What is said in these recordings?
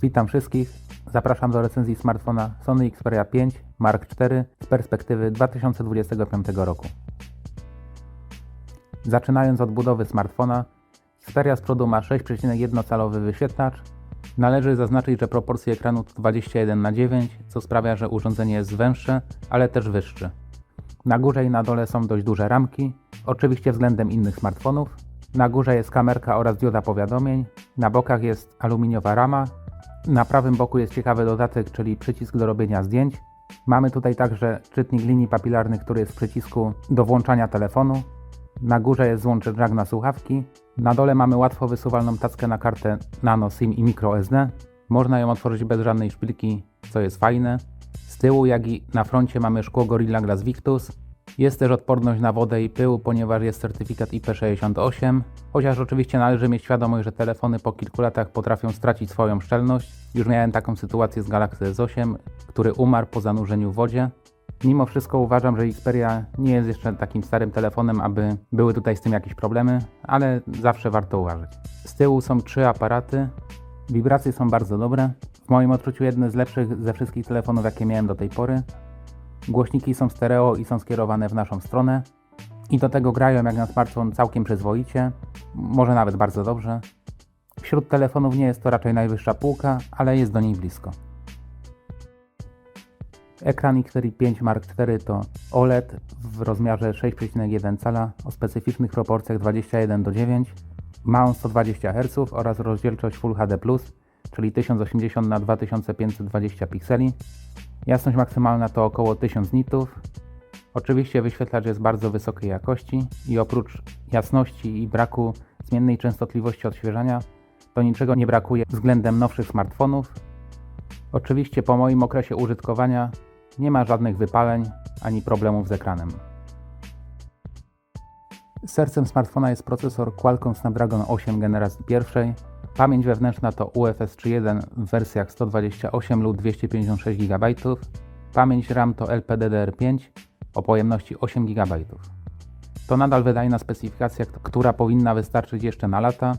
Witam wszystkich. Zapraszam do recenzji smartfona Sony Xperia 5 Mark IV z perspektywy 2025 roku. Zaczynając od budowy smartfona, Xperia z przodu ma 6,1-calowy wyświetlacz. Należy zaznaczyć, że proporcje ekranu to 21:9, co sprawia, że urządzenie jest węższe, ale też wyższe. Na górze i na dole są dość duże ramki, oczywiście względem innych smartfonów. Na górze jest kamerka oraz dioda powiadomień, na bokach jest aluminiowa rama. Na prawym boku jest ciekawy dodatek, czyli przycisk do robienia zdjęć. Mamy tutaj także czytnik linii papilarnych, który jest w przycisku do włączania telefonu. Na górze jest złącze jack na słuchawki. Na dole mamy łatwo wysuwalną tackę na kartę nano SIM i microSD. Można ją otworzyć bez żadnej szpilki, co jest fajne. Z tyłu, jak i na froncie mamy szkło Gorilla Glass Victus. Jest też odporność na wodę i pył, ponieważ jest certyfikat IP68, chociaż oczywiście należy mieć świadomość, że telefony po kilku latach potrafią stracić swoją szczelność. Już miałem taką sytuację z Galaxy S8, który umarł po zanurzeniu w wodzie. Mimo wszystko uważam, że Xperia nie jest jeszcze takim starym telefonem, aby były tutaj z tym jakieś problemy, ale zawsze warto uważać. Z tyłu są 3 aparaty, wibracje są bardzo dobre. W moim odczuciu jedne z lepszych ze wszystkich telefonów, jakie miałem do tej pory. Głośniki są stereo i są skierowane w naszą stronę. I do tego grają jak na smartfon całkiem przyzwoicie, może nawet bardzo dobrze. Wśród telefonów nie jest to raczej najwyższa półka, ale jest do niej blisko. Ekran Xperia 5 Mark IV to OLED w rozmiarze 6,1 cala o specyficznych proporcjach 21:9. Ma on 120 Hz oraz rozdzielczość Full HD+, czyli 1080 na 2520 pikseli. Jasność maksymalna to około 1000 nitów. Oczywiście wyświetlacz jest bardzo wysokiej jakości i oprócz jasności i braku zmiennej częstotliwości odświeżania, to niczego nie brakuje względem nowszych smartfonów. Oczywiście po moim okresie użytkowania nie ma żadnych wypaleń ani problemów z ekranem. Sercem smartfona jest procesor Qualcomm Snapdragon 8 generacji pierwszej. Pamięć wewnętrzna to UFS 3.1 w wersjach 128 lub 256 GB. Pamięć RAM to LPDDR5 o pojemności 8 GB. To nadal wydajna specyfikacja, która powinna wystarczyć jeszcze na lata.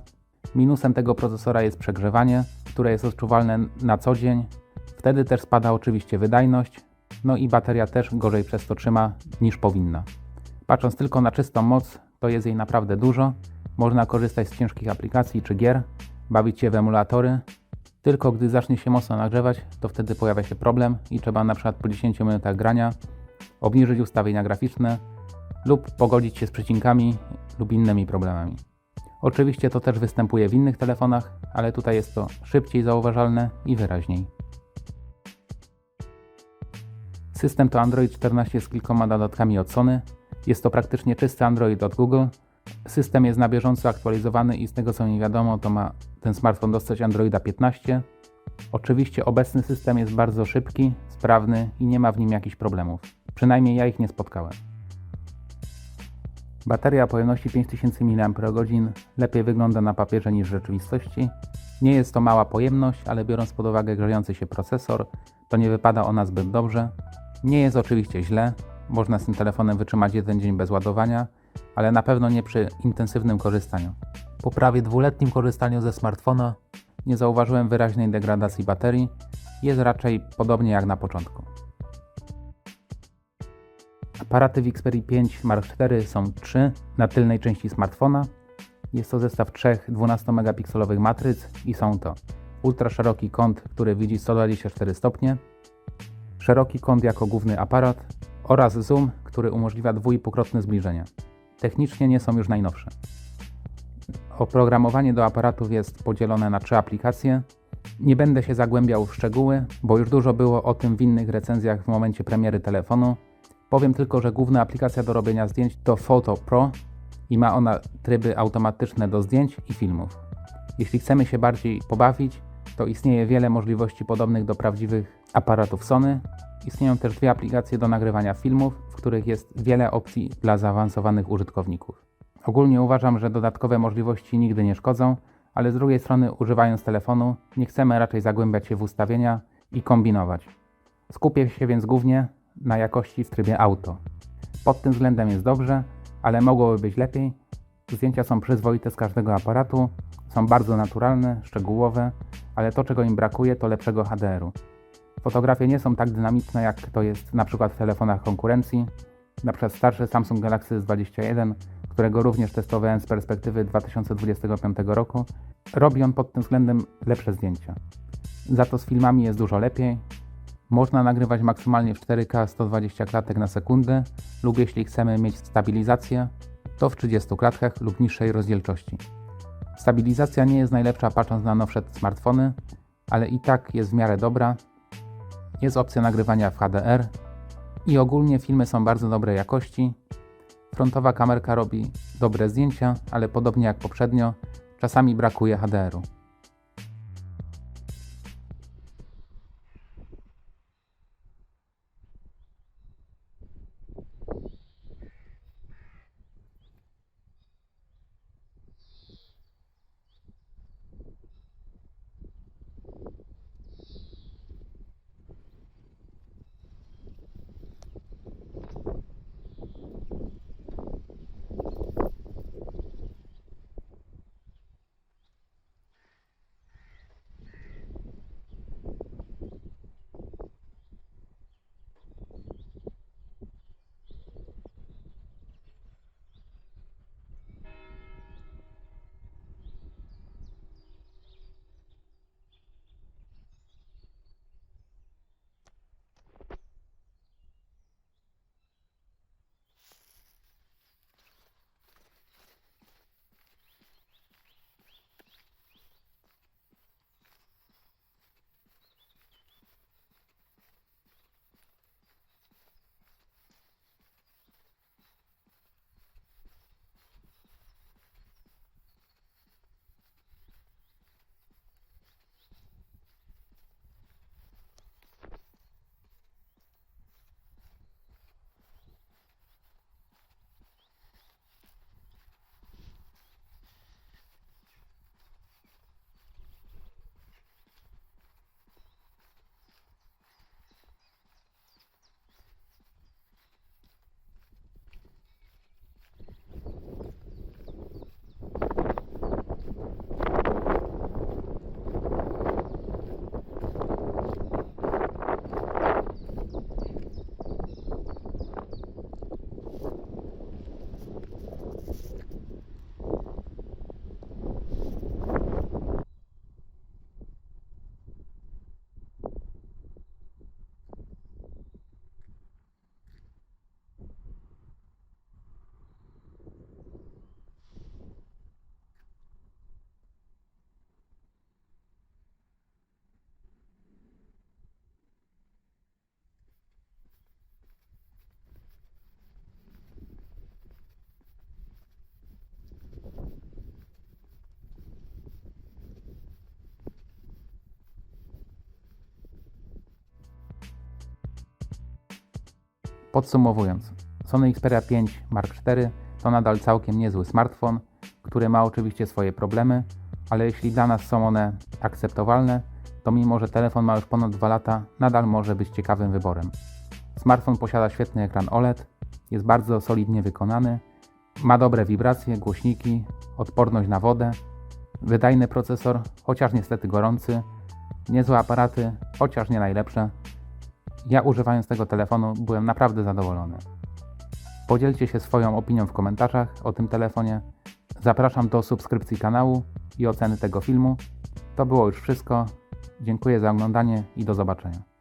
Minusem tego procesora jest przegrzewanie, które jest odczuwalne na co dzień. Wtedy też spada oczywiście wydajność, no i bateria też gorzej przez to trzyma niż powinna. Patrząc tylko na czystą moc, to jest jej naprawdę dużo. Można korzystać z ciężkich aplikacji czy gier, bawić się w emulatory. Tylko gdy zacznie się mocno nagrzewać, to wtedy pojawia się problem i trzeba na przykład po 10 minutach grania obniżyć ustawienia graficzne lub pogodzić się z przecinkami lub innymi problemami. Oczywiście to też występuje w innych telefonach, ale tutaj jest to szybciej zauważalne i wyraźniej. System to Android 14 z kilkoma dodatkami od Sony. Jest to praktycznie czysty Android od Google. System jest na bieżąco aktualizowany i z tego co mi wiadomo, to ma ten smartfon dostać Androida 15. Oczywiście obecny system jest bardzo szybki, sprawny i nie ma w nim jakichś problemów. Przynajmniej ja ich nie spotkałem. Bateria o pojemności 5000 mAh lepiej wygląda na papierze niż w rzeczywistości. Nie jest to mała pojemność, ale biorąc pod uwagę grzejący się procesor, to nie wypada ona zbyt dobrze. Nie jest oczywiście źle, można z tym telefonem wytrzymać jeden dzień bez ładowania, ale na pewno nie przy intensywnym korzystaniu. Po prawie dwuletnim korzystaniu ze smartfona nie zauważyłem wyraźnej degradacji baterii, jest raczej podobnie jak na początku. Aparaty w Xperia 5 Mark IV są 3 na tylnej części smartfona. Jest to zestaw 3 12-megapikselowych matryc i są to ultra szeroki kąt, który widzi 124 stopnie, szeroki kąt jako główny aparat oraz zoom, który umożliwia dwuipółkrotne zbliżenie. Technicznie nie są już najnowsze. Oprogramowanie do aparatów jest podzielone na 3 aplikacje. Nie będę się zagłębiał w szczegóły, bo już dużo było o tym w innych recenzjach w momencie premiery telefonu. Powiem tylko, że główna aplikacja do robienia zdjęć to Photo Pro i ma ona tryby automatyczne do zdjęć i filmów. Jeśli chcemy się bardziej pobawić, to istnieje wiele możliwości podobnych do prawdziwych aparatów Sony. Istnieją też 2 aplikacje do nagrywania filmów, w których jest wiele opcji dla zaawansowanych użytkowników. Ogólnie uważam, że dodatkowe możliwości nigdy nie szkodzą, ale z drugiej strony używając telefonu nie chcemy raczej zagłębiać się w ustawienia i kombinować. Skupię się więc głównie na jakości w trybie auto. Pod tym względem jest dobrze, ale mogłoby być lepiej. Zdjęcia są przyzwoite z każdego aparatu, są bardzo naturalne, szczegółowe, ale to, czego im brakuje, to lepszego HDR-u. Fotografie nie są tak dynamiczne, jak to jest na przykład w telefonach konkurencji, na przykład starszy Samsung Galaxy S21, którego również testowałem z perspektywy 2025 roku, robi on pod tym względem lepsze zdjęcia. Za to z filmami jest dużo lepiej. Można nagrywać maksymalnie w 4K 120 klatek na sekundę lub jeśli chcemy mieć stabilizację, to w 30 klatkach lub niższej rozdzielczości. Stabilizacja nie jest najlepsza patrząc na nowsze smartfony, ale i tak jest w miarę dobra. Jest opcja nagrywania w HDR i ogólnie filmy są bardzo dobrej jakości. Frontowa kamerka robi dobre zdjęcia, ale podobnie jak poprzednio, czasami brakuje HDR-u. Podsumowując, Sony Xperia 5 Mark IV to nadal całkiem niezły smartfon, który ma oczywiście swoje problemy, ale jeśli dla nas są one akceptowalne, to mimo że telefon ma już ponad 2 lata, nadal może być ciekawym wyborem. Smartfon posiada świetny ekran OLED, jest bardzo solidnie wykonany, ma dobre wibracje, głośniki, odporność na wodę, wydajny procesor, chociaż niestety gorący, niezłe aparaty, chociaż nie najlepsze. Ja używając tego telefonu byłem naprawdę zadowolony. Podzielcie się swoją opinią w komentarzach o tym telefonie. Zapraszam do subskrypcji kanału i oceny tego filmu. To było już wszystko. Dziękuję za oglądanie i do zobaczenia.